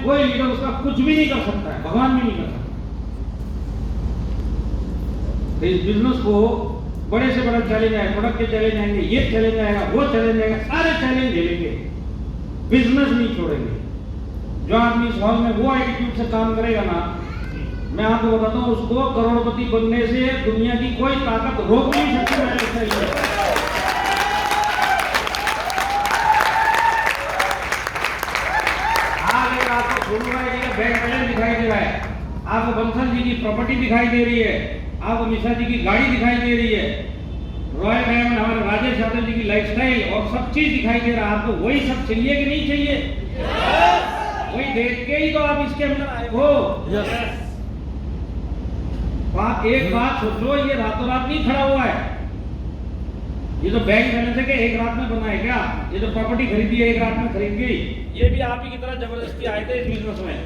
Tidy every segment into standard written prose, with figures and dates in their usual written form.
कोई लीडर उसका कुछ भी नहीं कर सकता है, भगवान भी नहीं कर सकता। तो इस बिजनेस को बड़े से बड़ा चैलेंज आए, प्रोडक्ट के चैलेंज आएंगे, ये चैलेंज आएगा, वो चैलेंज आएगा, सारे चैलेंज झेलेंगे, बिजनेस नहीं छोड़ेंगे। जो आदमी इस हॉल में वो एटीट्यूड से काम करेगा ना, मैं आपको बताता हूँ, उसको करोड़पति बनने से दुनिया की कोई ताकत रोक नहीं सकती है। आपको सोनू भाई जी का बैंक बैलेंस दिखाई दे रहा है, आपको बंसल जी की प्रॉपर्टी दिखाई दे रही है, आपको मिश्रा जी की गाड़ी दिखाई दे रही है, रॉयल डायमंड हमारे राजेश यादव जी की लाइफस्टाइल और सब चीज दिखाई दे रहा है। आपको वही सब चाहिए कि नहीं चाहिए? वही देख के ही तो आप इसके अंदर आए हो। आप एक बात सोचो, ये रातों रात नहीं खड़ा हुआ है। ये जो बैंक बैलेंस है कि एक रात में बना है क्या? ये जो प्रॉपर्टी खरीदी है एक रात में खरीद गई, ये भी आप ही की तरह जबरदस्ती आए थे इस बिजनेस में।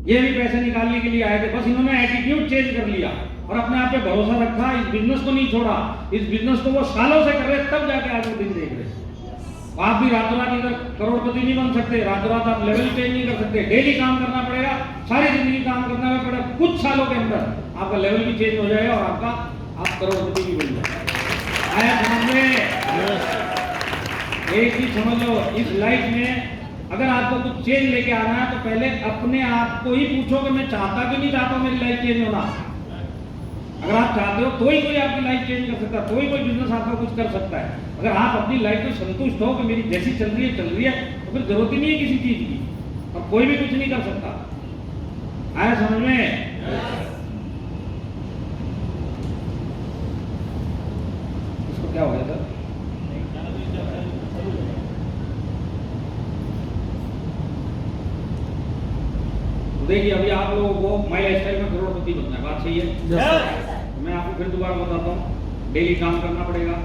ये भी पैसे निकालने के लिए आए थे, बस इन्होंने एटीट्यूड चेंज कर लिया और अपने आप पे भरोसा रखा, इस बिजनेस को नहीं छोड़ा। इस बिजनेस को वो सालों से कर रहे, तब जाके आज वो दिन देख रहे। आप भी रातों रात इधर करोड़पति नहीं बन सकते, रातों रात आप लेवल चेंज नहीं कर सकते। डेली काम करना पड़ेगा, सारी जिंदगी काम करना पड़ेगा। कुछ सालों के अंदर आपका लेवल भी चेंज हो जाएगा और आप करोड़पति भी बन जाएगा। आया समझ में? एक चीज समझ लो, इस लाइफ में अगर आपको कुछ चेंज लेके आना है तो पहले अपने आप को ही पूछो कि मैं चाहता कि नहीं चाहता मेरी लाइफ चेंज होना। अगर आप चाहते हो तो ही कोई आपकी लाइफ चेंज कर सकता है, तो ही कोई बिजनेस आपका कुछ कर सकता है। अगर आप अपनी लाइफ में संतुष्ट हो कि मेरी जैसी चल रही है तो फिर जरूरत ही नहीं है किसी चीज की, और कोई भी कुछ नहीं कर सकता। आया समझ में? इसको क्या हो गया सर? देखिए, अभी आप लोगों को माई लाइफस्टाइल में करोड़पति बनना है, बात सही है? मैं आपको फिर दोबारा बताता हूँ, डेली काम करना पड़ेगा,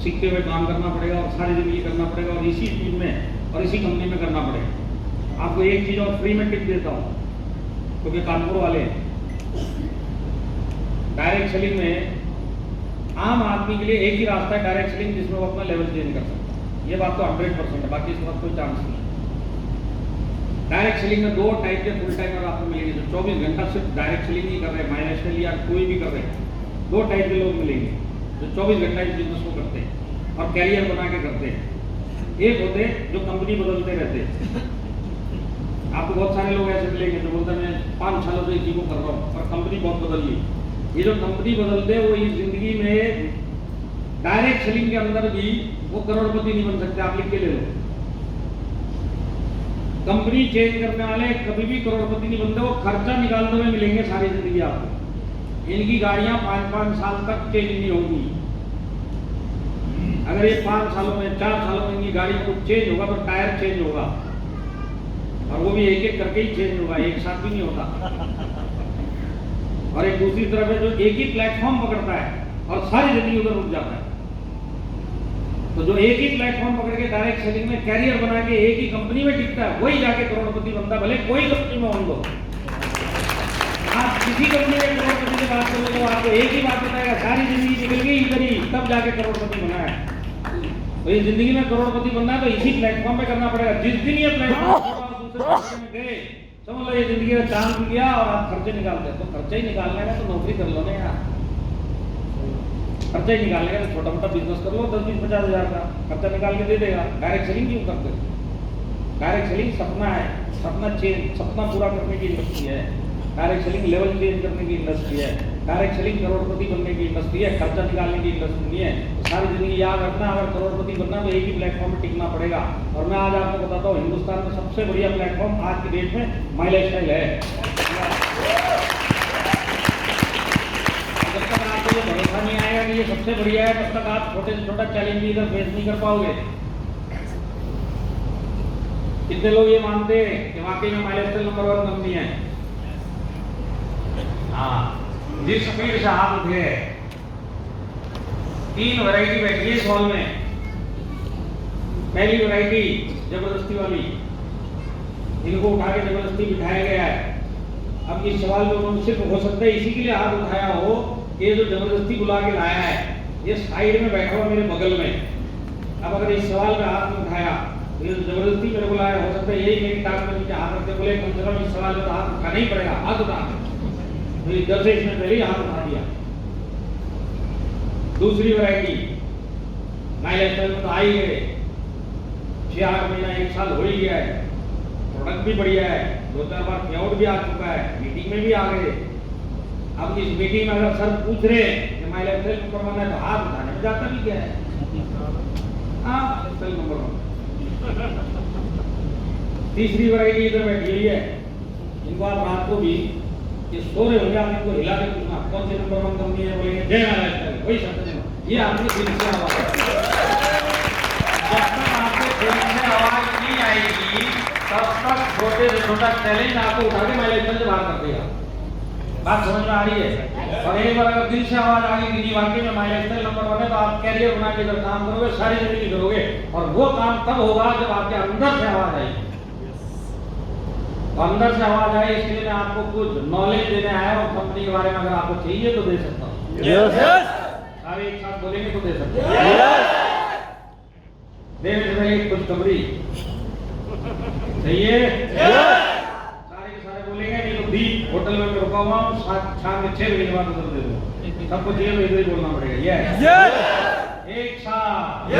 सीखते हुए काम करना पड़ेगा और सारी जिंदगी करना पड़ेगा, और इसी चीज में और इसी कंपनी में करना पड़ेगा। आपको एक चीज और फ्री में टिप देता हूँ, क्योंकि कानपुर वाले डायरेक्ट सेलिंग में आम आदमी के लिए एक ही रास्ता है डायरेक्ट सेलिंग, जिसमें वो अपना लेवल चेंज कर सकता है। ये बात तो 100% है, बाकी इसके बाद कोई चांस नहीं। डायरेक्ट सेलिंग में दो टाइप के फुल टाइमर आपको मिलेंगे, जो 24 घंटा सिर्फ डायरेक्ट सेलिंग ही कर रहे हैं, माई लाइफस्टाइल या कोई भी कर रहे हैं। दो टाइप के लोग मिलेंगे जो 24 घंटा इस बिजनेस को करते हैं और कैरियर बना के करते हैं। एक होते हैं जो कंपनी बदलते रहते हैं। आपको बहुत सारे लोग ऐसे मिलेंगे जो बोलते हैं मैं 5 सालों से इसी को कर रहा हूँ और कंपनी बहुत बदल गई। ये जो कंपनी बदलते हैं वो इस जिंदगी में डायरेक्ट सेलिंग के अंदर भी वो करोड़पति नहीं बन सकते। आप लिख के ले लो, कंपनी चेंज करने वाले कभी भी करोड़पति नहीं बनते। वो खर्चा निकालते हुए मिलेंगे सारी जिंदगी आपको। इनकी गाड़ियां 5-5 साल तक चेंज नहीं होंगी। अगर ये 5 सालों में 4 सालों में इनकी गाड़ी में कुछ चेंज होगा तो टायर चेंज होगा, और वो भी एक एक करके ही चेंज होगा, एक साथ भी नहीं होता। और एक दूसरी तरफ है जो एक ही प्लेटफॉर्म पकड़ता है और सारी जिंदगी उधर रुक जाता है। तो जो एक ही प्लेटफॉर्म पकड़ के डायरेक्ट सेलिंग में कैरियर बना के एक ही कंपनी में टिकता है, वही जाके करोड़पति बनता है, भले कोई कंपनी में हों। आप किसी कंपनी में करोड़पति की बात करोगे तो आपको एक ही बात बताएगा, सारी जिंदगी निकल गई इधर ही, तब जाके करोड़पति बना है। तो इस जिंदगी में करोड़पति बनना है तो इसी प्लेटफॉर्म पे करना पड़ेगा। जिस दिन ये प्लेटफॉर्म दूसरे में गए, समझ लो ये जिंदगी का चांस गया और आप खर्चे निकालते हैं। तो खर्चे ही निकालने का तो नौकरी कर लो ना यार, खर्चा ही निकालने का तो छोटा मोटा बिजनेस कर लो, 10-20-50 हज़ार का खर्चा निकाल के दे देगा। डायरेक्ट सेलिंग क्यों करते? डायरेक्ट सेलिंग सपना है, सपना पूरा करने की इंडस्ट्री है। डायरेक्ट सेलिंग लेवल चेंज करने की इंडस्ट्री है। डायरेक्ट सेलिंग करोड़पति बनने की इंडस्ट्री है, खर्चा निकालने की इंडस्ट्री नहीं है। तो सारी जिंदगी याद रखना, अगर करोड़पति बनना तो एक ही प्लेटफॉर्म पर टिकना पड़ेगा। और मैं आज आपको बताता हूँ, हिंदुस्तान में सबसे बढ़िया प्लेटफॉर्म आज की डेट में माई लाइफस्टाइल है। जब तक आपको ये भरोसा नहीं आएगा कि ये सबसे बढ़िया है, तब तक आप छोटे से छोटा चैलेंज भी इधर फेस नहीं कर पाओगे। कितने लोग ये मानते हैं कि वाकई में माई लाइफस्टाइल नंबर 1 कंपनी है? हाँ, जिस स्पीड से आप उठे 3 वैरायटी बैठी है इस हॉल में। पहली वैरायटी जबरदस्ती वाली, इनको उठा के जबरदस्ती बिठाया गया है। अब इस सवाल में उन्होंने सिर्फ हो सकता है इसी के लिए हाथ उठाया हो, ये जो जबरदस्ती बुला के लाया है ये साइड में बैठा हुआ मेरे बगल में। अब अगर इस सवाल में हाथ उठाया ये जबरदस्ती मेरे को लाया, हो सकता है यही मेरी टांग में नीचे हाथ रखते, बोले कम से कम इस सवाल में तो हाथ उठाना ही पड़ेगा, हाथ उठा मेरी 10 इसमें पहले ही हाथ उठा दिया। दूसरी वैरायटी माइलस्टाइल में तो आ ही गए, 6-8 महीना 1 साल हो ही गया है, प्रोडक्ट भी बढ़िया है, 2-4 बार पेआउट भी आ चुका है, मीटिंग में भी आ गए। अब इस मीटिंग में अगर सर पूछ रहे हैं कि माइलस्टाइल नंबर 1 है तो हाथ उठाने में जाता भी क्या है, हाँ माइलस्टाइल नंबर 1। तीसरी वैरायटी इधर बैठी हुई है, इनको आप रात को भी ये सो रहे होंगे, आप इनको हिला के पूछना कौन से नंबर 1 कंपनी है, बोलेंगे जय माइलस्टाइल, वही शब्द है, ये आपकी दिल से आवाज है। जब तक आपके दिल से आवाज नहीं आएगी तब तक छोटे से छोटा चैलेंज आपको उठा के माइलस्टाइल से बाहर कर देगा। बात समझ में आ रही है? और एक बार अगर दिल से आवाज आ गई कि वाकई में माइलस्टाइल नंबर 1 है तो आप कैरियर बना के जब काम करोगे सारी जिंदगी करोगे, और वो काम तब होगा जब आपके अंदर से आवाज आएगी। अंदर से आवाज आई, इसके लिए मैं आपको कुछ नॉलेज देने आया और कंपनी के बारे में अगर आपको चाहिए तो दे सकता हूँ। सारे एक साथ बोलेंगे तो दे सकते हैं। देने से पहले खुशखबरी चाहिए, सारे के सारे बोलेंगे, नहीं तो दीप होटल में रुका हुआ हूँ, शाम के 6 बजे के बाद उधर दे दूँ, सबको चाहिए तो इधर ही बोलना पड़ेगा। ये एक साथ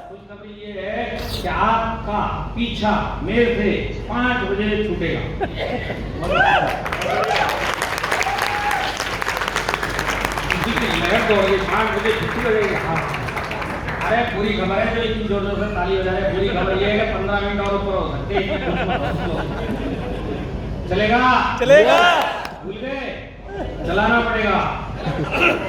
खुशखबरी ये है कि आपका पीछा मेरे से 5 बजे छूटेगा। लहर दौड़ेगी, 5 बजे छुट्टी हो जाएगी। हाँ, अरे पूरी खबर है, जो इतनी जोर जोर से ताली हो जाए, पूरी खबर ये है कि 15 मिनट और ऊपर हो सकते हैं। चलेगा? चलेगा। भूल गए, चलाना पड़ेगा।